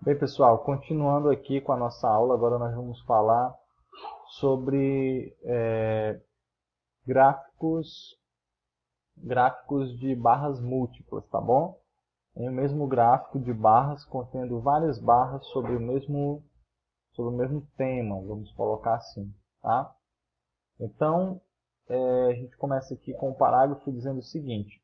Bem, pessoal, continuando aqui com a nossa aula, agora nós vamos falar sobre gráficos, gráficos de barras múltiplas, tá bom? Em um mesmo gráfico de barras contendo várias barras sobre o mesmo tema, vamos colocar assim, tá? Então, a gente começa aqui com o parágrafo dizendo o seguinte: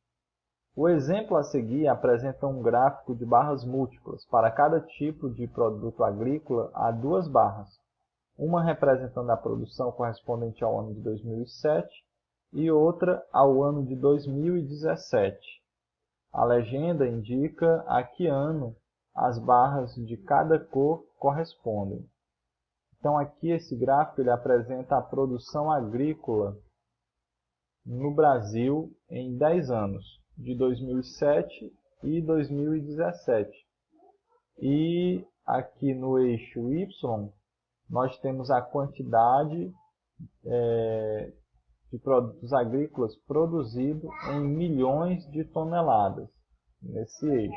o exemplo a seguir apresenta um gráfico de barras múltiplas. Para cada tipo de produto agrícola, há duas barras, uma representando a produção correspondente ao ano de 2007 e outra ao ano de 2017. A legenda indica a que ano as barras de cada cor correspondem. Então aqui esse gráfico ele apresenta a produção agrícola no Brasil em 10 anos, de 2007 e 2017. E aqui no eixo Y, nós temos a quantidade de produtos agrícolas produzido em milhões de toneladas, nesse eixo.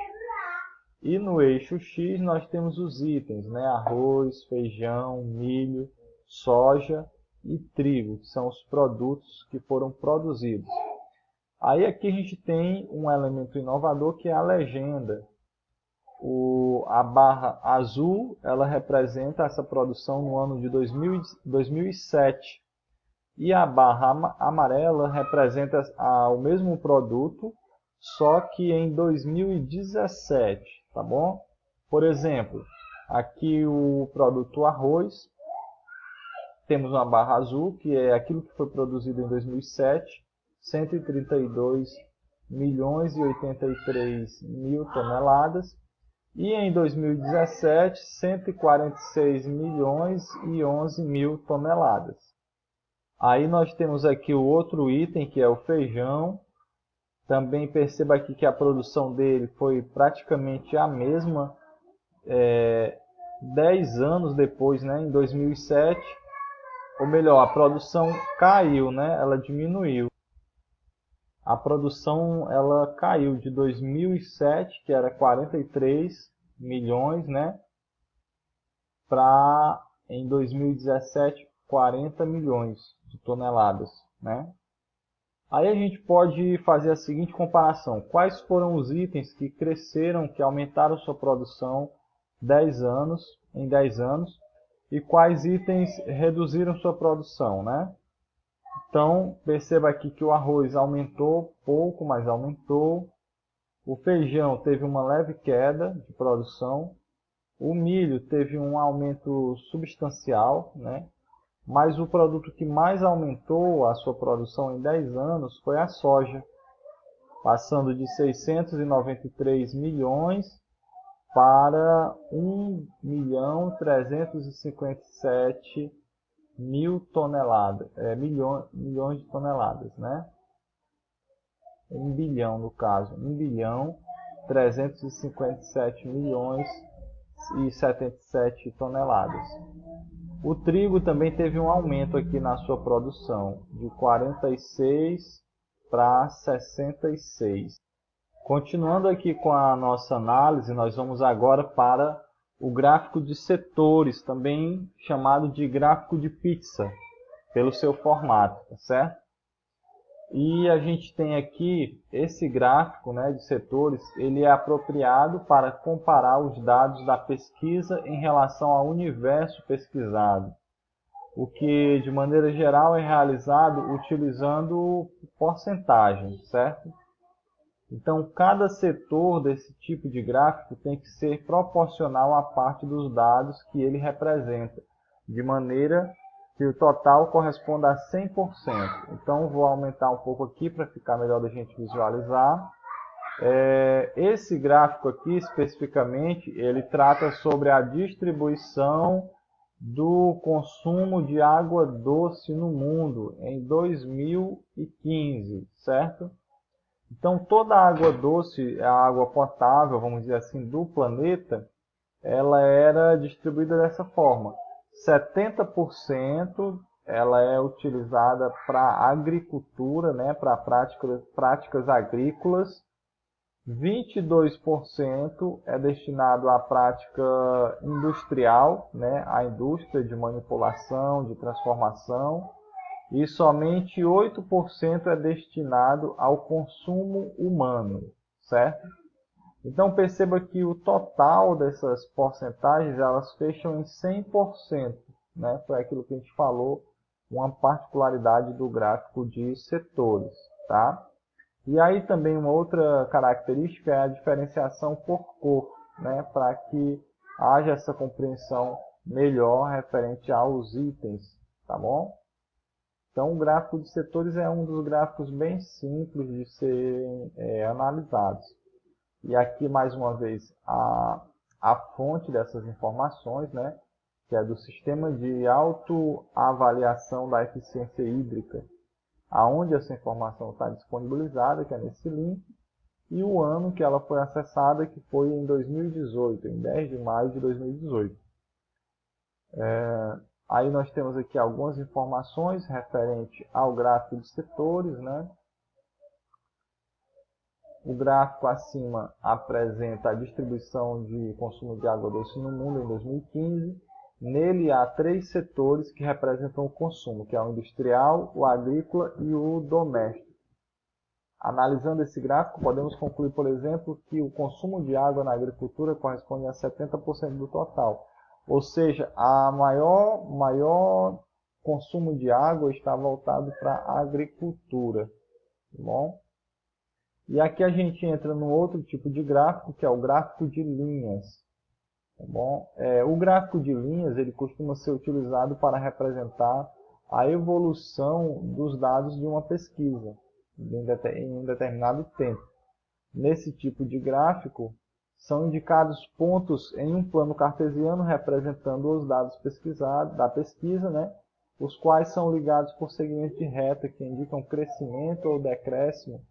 E no eixo X nós temos os itens, né? Arroz, feijão, milho, soja e trigo, que são os produtos que foram produzidos. Aí aqui a gente tem um elemento inovador que é a legenda. A barra azul ela representa essa produção no ano de 2007. E a barra amarela representa o mesmo produto, só que em 2017, tá bom? Por exemplo, aqui o produto arroz, temos uma barra azul, que é aquilo que foi produzido em 2007, 132 milhões e 83 mil toneladas, e em 2017, 146 milhões e 11 mil toneladas. Aí nós temos aqui o outro item, que é o feijão. Também perceba aqui que a produção dele foi praticamente a mesma 10 anos depois, né, em 2007. Ou melhor, a produção caiu, né, ela diminuiu. A produção ela caiu de 2007, que era 43 milhões, né, para em 2017 40 milhões de toneladas, né? Aí a gente pode fazer a seguinte comparação: quais foram os itens que cresceram, que aumentaram sua produção 10 anos, em 10 anos, e quais itens reduziram sua produção, né? Então, perceba aqui que o arroz aumentou pouco, mas aumentou. O feijão teve uma leve queda de produção. O milho teve um aumento substancial, né? Mas o produto que mais aumentou a sua produção em 10 anos foi a soja, passando de 693 milhões para 1.357 mil toneladas, milhões de toneladas, né? 1 bilhão no caso, 1 bilhão 357 milhões e 77 toneladas. O trigo também teve um aumento aqui na sua produção, de 46 para 66. Continuando aqui com a nossa análise, nós vamos agora para o gráfico de setores, também chamado de gráfico de pizza, pelo seu formato, tá certo? E a gente tem aqui esse gráfico, né, de setores, ele é apropriado para comparar os dados da pesquisa em relação ao universo pesquisado, o que de maneira geral é realizado utilizando porcentagens, certo? Então, cada setor desse tipo de gráfico tem que ser proporcional à parte dos dados que ele representa, de maneira que o total corresponda a 100%. Então, vou aumentar um pouco aqui para ficar melhor da gente visualizar. Esse gráfico aqui, especificamente, ele trata sobre a distribuição do consumo de água doce no mundo em 2015, certo? Então, toda a água doce, a água potável, vamos dizer assim, do planeta, ela era distribuída dessa forma. 70% ela é utilizada para agricultura, né, para práticas agrícolas. 22% é destinado à prática industrial, né, à indústria de manipulação, de transformação, e somente 8% é destinado ao consumo humano, certo? Então perceba que o total dessas porcentagens, elas fecham em 100%, né? Foi aquilo que a gente falou, uma particularidade do gráfico de setores, tá? E aí também uma outra característica é a diferenciação por cor, né? Para que haja essa compreensão melhor referente aos itens, tá bom? Então o gráfico de setores é um dos gráficos bem simples de serem analisados. E aqui mais uma vez a fonte dessas informações, né? Que é do Sistema de Autoavaliação da Eficiência Hídrica, aonde essa informação está disponibilizada, que é nesse link, e o ano que ela foi acessada, que foi em 2018, em 10 de maio de 2018. Aí nós temos aqui algumas informações referente ao gráfico de setores, né? O gráfico acima apresenta a distribuição de consumo de água doce no mundo em 2015. Nele há 3 setores que representam o consumo, que é o industrial, o agrícola e o doméstico. Analisando esse gráfico, podemos concluir, por exemplo, que o consumo de água na agricultura corresponde a 70% do total. Ou seja, a maior consumo de água está voltado para a agricultura. Tá bom? E aqui a gente entra no outro tipo de gráfico, que é o gráfico de linhas. Tá bom? O gráfico de linhas ele costuma ser utilizado para representar a evolução dos dados de uma pesquisa em um determinado tempo. Nesse tipo de gráfico, são indicados pontos em um plano cartesiano representando os dados pesquisados da pesquisa, né? Os quais são ligados por segmentos de reta que indicam crescimento ou decréscimo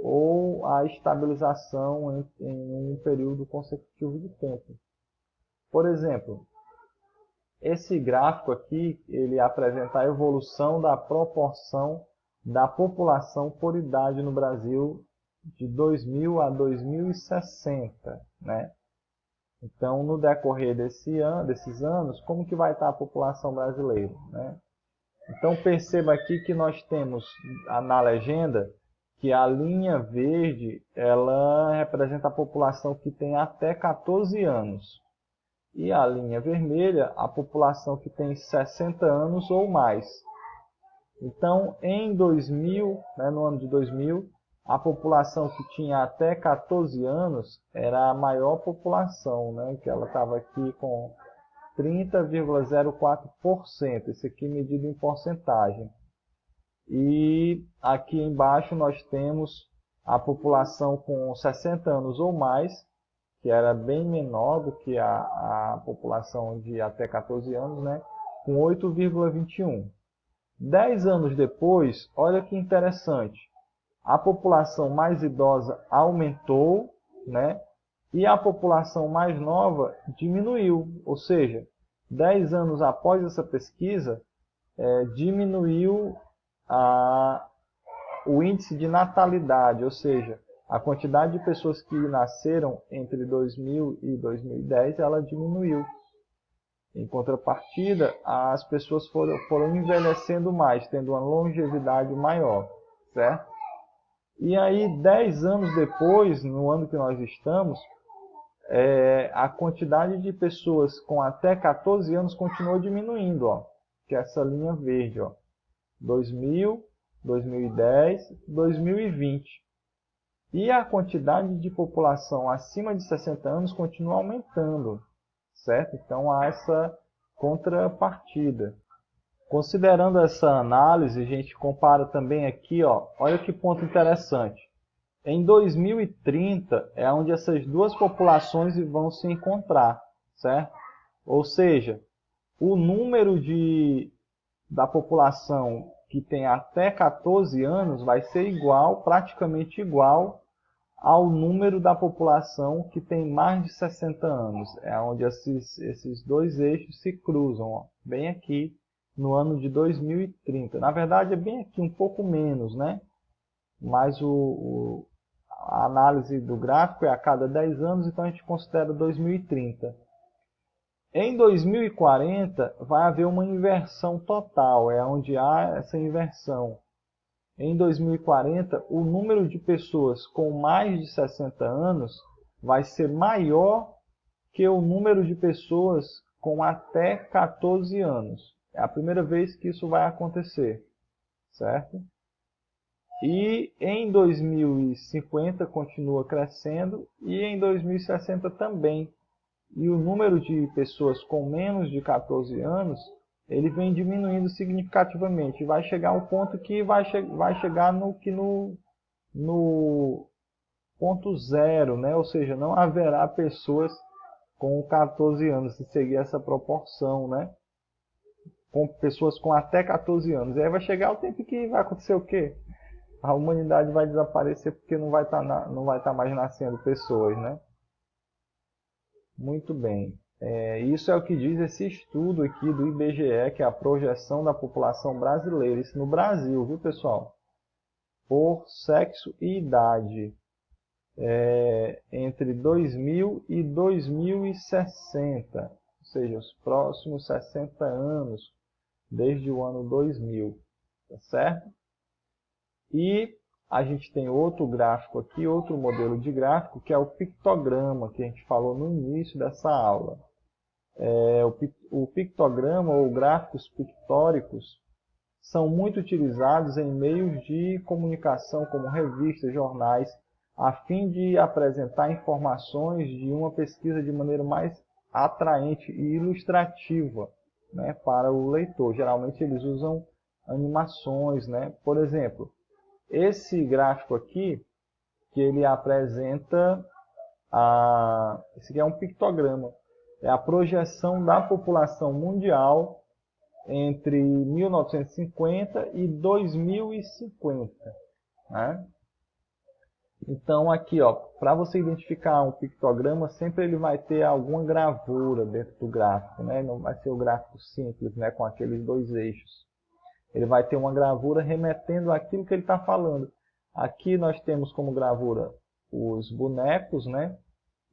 ou a estabilização em um período consecutivo de tempo. Por exemplo, esse gráfico aqui, ele apresenta a evolução da proporção da população por idade no Brasil de 2000 a 2060, né? Então, no decorrer desses anos, como que vai estar a população brasileira, né? Então, perceba aqui que nós temos na legenda que a linha verde, ela representa a população que tem até 14 anos. E a linha vermelha, a população que tem 60 anos ou mais. Então, em 2000, né, no ano de 2000, a população que tinha até 14 anos era a maior população, né, que ela estava aqui com 30,04%, isso aqui medido em porcentagem. E aqui embaixo nós temos a população com 60 anos ou mais, que era bem menor do que a população de até 14 anos, né, com 8,21. 10 anos depois, olha que interessante, a população mais idosa aumentou, né, e a população mais nova diminuiu. Ou seja, 10 anos após essa pesquisa, diminuiu o índice de natalidade, ou seja, a quantidade de pessoas que nasceram entre 2000 e 2010, ela diminuiu. Em contrapartida, as pessoas foram envelhecendo mais, tendo uma longevidade maior, certo? E aí, 10 anos depois, no ano que nós estamos, a quantidade de pessoas com até 14 anos continuou diminuindo, ó, que é essa linha verde, ó, 2000, 2010, 2020. E a quantidade de população acima de 60 anos continua aumentando, certo? Então há essa contrapartida. Considerando essa análise, a gente compara também aqui, ó, olha que ponto interessante. Em 2030 é onde essas duas populações vão se encontrar, certo? Ou seja, o número da população que tem até 14 anos vai ser igual, praticamente igual, ao número da população que tem mais de 60 anos. É onde esses dois eixos se cruzam, ó, bem aqui no ano de 2030. Na verdade, é bem aqui, um pouco menos, né? Mas a análise do gráfico é a cada 10 anos, então a gente considera 2030. Em 2040 vai haver uma inversão total, é onde há essa inversão. Em 2040, o número de pessoas com mais de 60 anos vai ser maior que o número de pessoas com até 14 anos. É a primeira vez que isso vai acontecer, certo? E em 2050 continua crescendo e em 2060 também. E o número de pessoas com menos de 14 anos, ele vem diminuindo significativamente. Vai chegar um ponto que vai chegar no ponto zero, né? Ou seja, não haverá pessoas com 14 anos, se seguir essa proporção, né? Com pessoas com até 14 anos. E aí vai chegar o tempo que vai acontecer o quê? A humanidade vai desaparecer porque não vai estar mais nascendo pessoas, né? Muito bem. Isso é o que diz esse estudo aqui do IBGE, que é a projeção da população brasileira. Isso no Brasil, viu, pessoal? Por sexo e idade. Entre 2000 e 2060. Ou seja, os próximos 60 anos, desde o ano 2000. Tá certo? E a gente tem outro gráfico aqui, outro modelo de gráfico, que é o pictograma, que a gente falou no início dessa aula. O pictograma ou gráficos pictóricos são muito utilizados em meios de comunicação, como revistas, jornais, a fim de apresentar informações de uma pesquisa de maneira mais atraente e ilustrativa, né, para o leitor. Geralmente eles usam animações, né? Por exemplo, esse gráfico aqui, que ele apresenta, esse aqui é um pictograma, é a projeção da população mundial entre 1950 e 2050. Né? Então aqui, para você identificar um pictograma, sempre ele vai ter alguma gravura dentro do gráfico, né? Não vai ser o gráfico simples, né, com aqueles dois eixos. Ele vai ter uma gravura remetendo àquilo que ele está falando. Aqui nós temos como gravura os bonecos, né?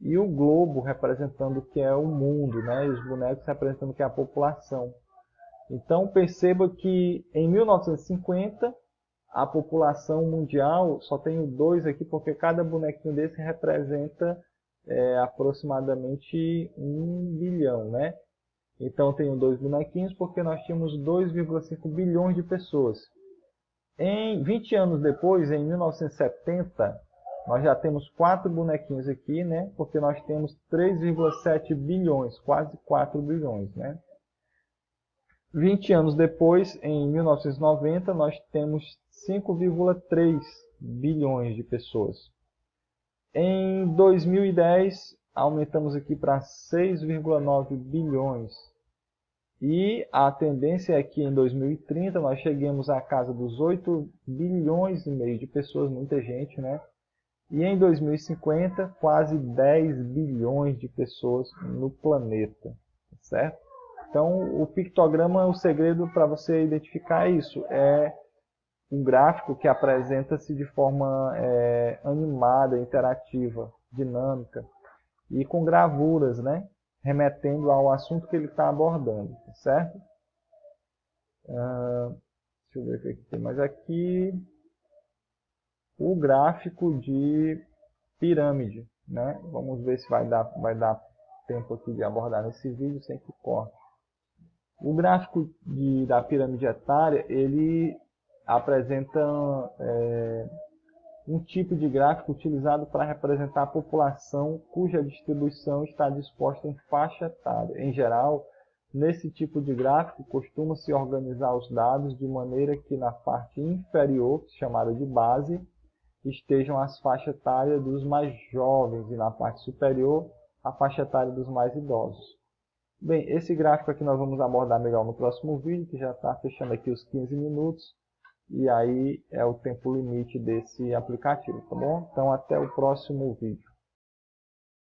E o globo representando o que é o mundo, né? E os bonecos representando o que é a população. Então perceba que em 1950 a população mundial, só tenho dois aqui porque cada bonequinho desse representa aproximadamente 1 bilhão, né? Então tenho dois bonequinhos porque nós tínhamos 2,5 bilhões de pessoas. Em 20 anos depois, em 1970, nós já temos 4 bonequinhos aqui, né? Porque nós temos 3,7 bilhões, quase 4 bilhões, né? 20 anos depois, em 1990, nós temos 5,3 bilhões de pessoas. Em 2010, aumentamos aqui para 6,9 bilhões. E a tendência é que em 2030 nós cheguemos à casa dos 8 bilhões e meio de pessoas, muita gente, né? E em 2050, quase 10 bilhões de pessoas no planeta, certo? Então, o pictograma, o segredo para você identificar isso é um gráfico que apresenta-se de forma animada, interativa, dinâmica e com gravuras, né? Remetendo ao assunto que ele está abordando, certo? Deixa eu ver o que tem mais aqui. O gráfico de pirâmide, né? Vamos ver se vai dar tempo aqui de abordar nesse vídeo sem que corte. O gráfico da pirâmide etária, ele apresenta um tipo de gráfico utilizado para representar a população cuja distribuição está disposta em faixa etária. Em geral, nesse tipo de gráfico, costuma-se organizar os dados de maneira que na parte inferior, chamada de base, estejam as faixas etárias dos mais jovens e na parte superior, a faixa etária dos mais idosos. Bem, esse gráfico aqui nós vamos abordar melhor no próximo vídeo, que já está fechando aqui os 15 minutos. E aí é o tempo limite desse aplicativo, tá bom? Então até o próximo vídeo.